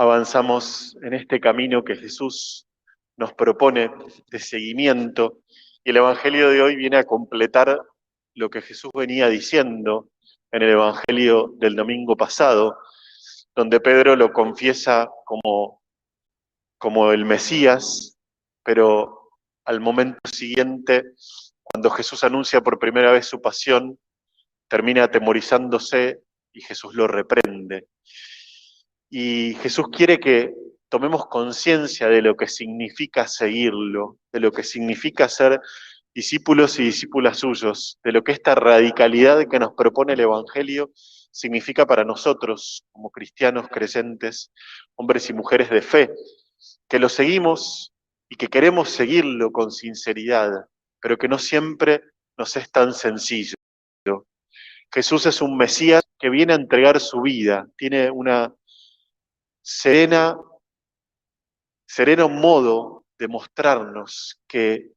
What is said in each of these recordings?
avanzamos en este camino que Jesús nos propone de seguimiento, y el Evangelio de hoy viene a completar lo que Jesús venía diciendo en el Evangelio del domingo pasado, donde Pedro lo confiesa como el Mesías, pero al momento siguiente, cuando Jesús anuncia por primera vez su pasión, termina atemorizándose y Jesús lo reprende. Y Jesús quiere que tomemos conciencia de lo que significa seguirlo, de lo que significa ser discípulos y discípulas suyos, de lo que esta radicalidad que nos propone el Evangelio significa para nosotros como cristianos creyentes, hombres y mujeres de fe, que lo seguimos y que queremos seguirlo con sinceridad, pero que no siempre nos es tan sencillo. Jesús es un Mesías que viene a entregar su vida, tiene una sereno modo de mostrarnos que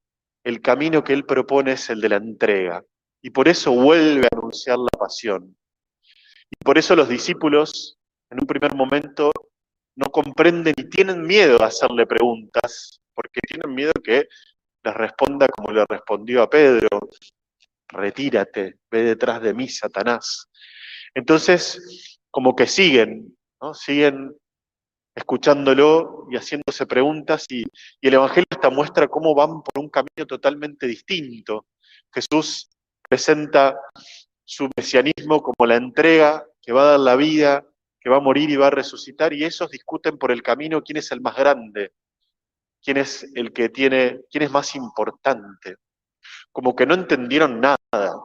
el camino que él propone es el de la entrega. Y por eso vuelve a anunciar la pasión. Y por eso los discípulos, en un primer momento, no comprenden y tienen miedo a hacerle preguntas, porque tienen miedo que les responda como le respondió a Pedro: retírate, ve detrás de mí, Satanás. Entonces, como que siguen, ¿no? Siguen escuchándolo y haciéndose preguntas, y el Evangelio esta muestra cómo van por un camino totalmente distinto. Jesús presenta su mesianismo como la entrega, que va a dar la vida, que va a morir y va a resucitar, y esos discuten por el camino quién es el más grande, quién es el que tiene, quién es más importante. Como que no entendieron nada.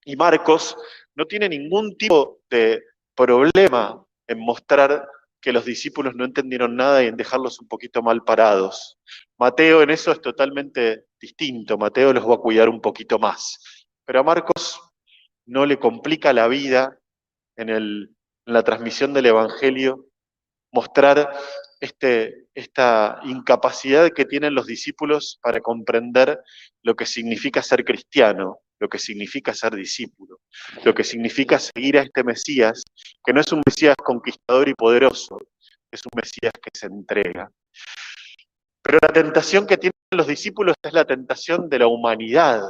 Y Marcos no tiene ningún tipo de problema en mostrar que los discípulos no entendieron nada y en dejarlos un poquito mal parados. Mateo en eso es totalmente distinto, Mateo los va a cuidar un poquito más. Pero a Marcos no le complica la vida en la transmisión del Evangelio mostrar esta incapacidad que tienen los discípulos para comprender lo que significa ser cristiano, lo que significa ser discípulo, lo que significa seguir a este Mesías, que no es un Mesías conquistador y poderoso, es un Mesías que se entrega. Pero la tentación que tienen los discípulos es la tentación de la humanidad,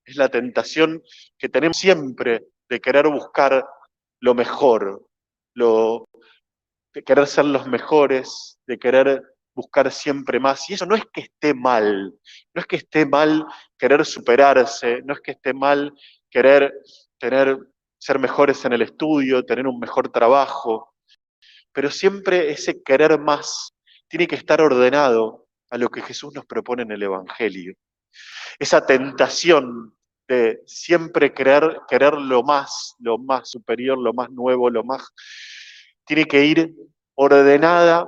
es la tentación que tenemos siempre de querer buscar lo mejor, de querer ser los mejores, de querer buscar siempre más. Y eso no es que esté mal, no es que esté mal querer superarse, no es que esté mal querer ser mejores en el estudio, tener un mejor trabajo, pero siempre ese querer más tiene que estar ordenado a lo que Jesús nos propone en el Evangelio. Esa tentación de siempre querer lo más superior, lo más nuevo, tiene que ir ordenada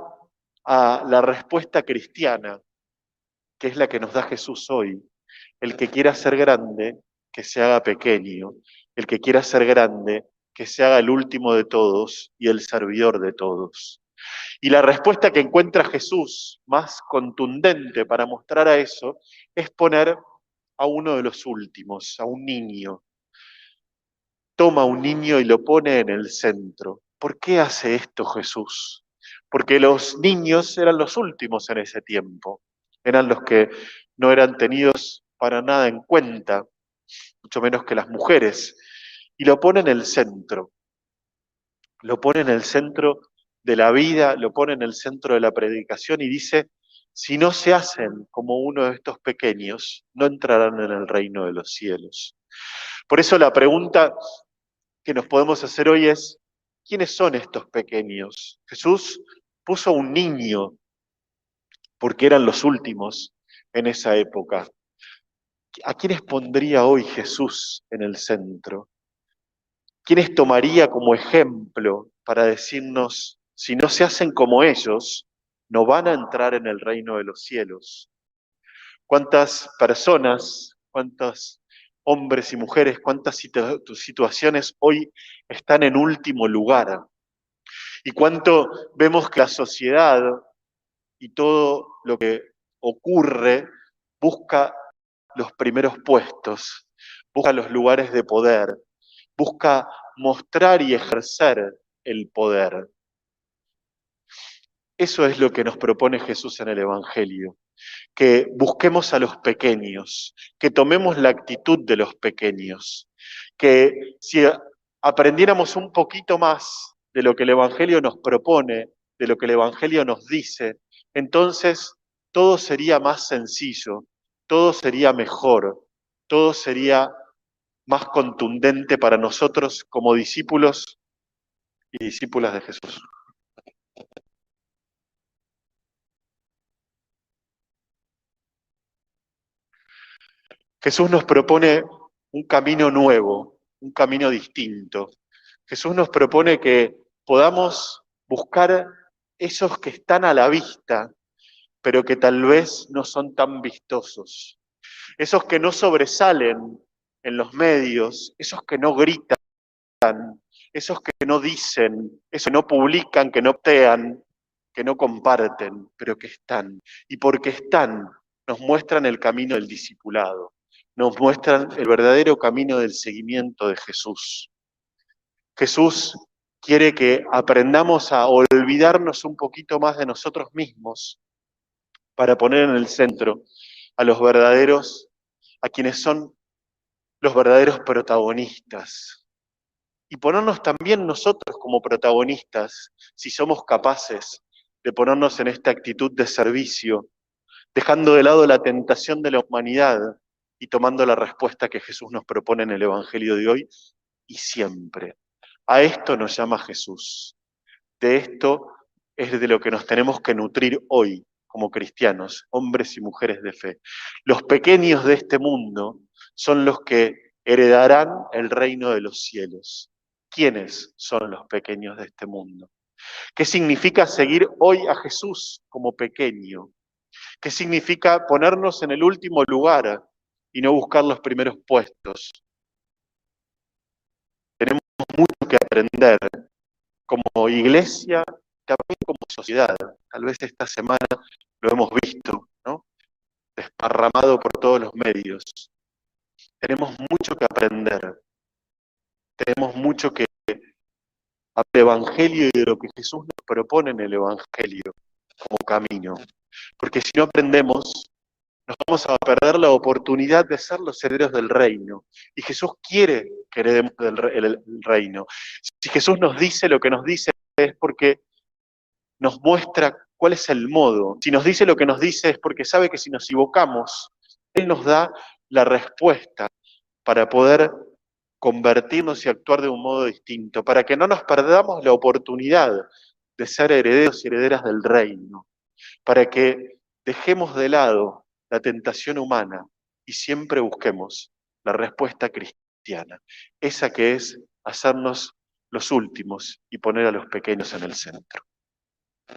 a la respuesta cristiana, que es la que nos da Jesús hoy. El que quiera ser grande, que se haga pequeño. El que quiera ser grande, que se haga el último de todos y el servidor de todos. Y la respuesta que encuentra Jesús más contundente para mostrar a eso es poner a uno de los últimos, a un niño. Toma a un niño y lo pone en el centro. ¿Por qué hace esto Jesús? Porque los niños eran los últimos en ese tiempo, eran los que no eran tenidos para nada en cuenta, mucho menos que las mujeres, y lo pone en el centro, lo pone en el centro de la vida, lo pone en el centro de la predicación y dice: si no se hacen como uno de estos pequeños, no entrarán en el reino de los cielos. Por eso la pregunta que nos podemos hacer hoy es: ¿quiénes son estos pequeños? Jesús puso a un niño porque eran los últimos en esa época. ¿A quiénes pondría hoy Jesús en el centro? ¿Quiénes tomaría como ejemplo para decirnos: si no se hacen como ellos, no van a entrar en el reino de los cielos? ¿Cuántas personas, cuántos hombres y mujeres, cuántas situaciones hoy están en último lugar? Y cuánto vemos que la sociedad y todo lo que ocurre busca los primeros puestos, busca los lugares de poder, busca mostrar y ejercer el poder. Eso es lo que nos propone Jesús en el Evangelio, que busquemos a los pequeños, que tomemos la actitud de los pequeños, que si aprendiéramos un poquito más de lo que el Evangelio nos propone, de lo que el Evangelio nos dice, entonces todo sería más sencillo, todo sería mejor, todo sería más contundente para nosotros como discípulos y discípulas de Jesús. Jesús nos propone un camino nuevo, un camino distinto. Jesús nos propone que podamos buscar esos que están a la vista, pero que tal vez no son tan vistosos. Esos que no sobresalen en los medios, esos que no gritan, esos que no dicen, esos que no publican, que no tean, que no comparten, pero que están. Y porque están, nos muestran el camino del discipulado, nos muestran el verdadero camino del seguimiento de Jesús. Jesús quiere que aprendamos a olvidarnos un poquito más de nosotros mismos para poner en el centro a los verdaderos, a quienes son los verdaderos protagonistas. Y ponernos también nosotros como protagonistas, si somos capaces de ponernos en esta actitud de servicio, dejando de lado la tentación de la humanidad y tomando la respuesta que Jesús nos propone en el Evangelio de hoy y siempre. A esto nos llama Jesús. De esto es de lo que nos tenemos que nutrir hoy como cristianos, hombres y mujeres de fe. Los pequeños de este mundo son los que heredarán el reino de los cielos. ¿Quiénes son los pequeños de este mundo? ¿Qué significa seguir hoy a Jesús como pequeño? ¿Qué significa ponernos en el último lugar y no buscar los primeros puestos? Tenemos mucho que aprender como iglesia, también como sociedad. Tal vez esta semana lo hemos visto, ¿no? Desparramado por todos los medios. Tenemos mucho que aprender. Tenemos mucho que hablar del Evangelio y de lo que Jesús nos propone en el Evangelio como camino. Porque si no aprendemos, nos vamos a perder la oportunidad de ser los herederos del reino. Y Jesús quiere que heredemos el reino. Si Jesús nos dice lo que nos dice es porque nos muestra cuál es el modo. Si nos dice lo que nos dice es porque sabe que si nos equivocamos, Él nos da la respuesta para poder convertirnos y actuar de un modo distinto, para que no nos perdamos la oportunidad de ser herederos y herederas del reino, para que dejemos de lado la tentación humana y siempre busquemos la respuesta cristiana, esa que es hacernos los últimos y poner a los pequeños en el centro.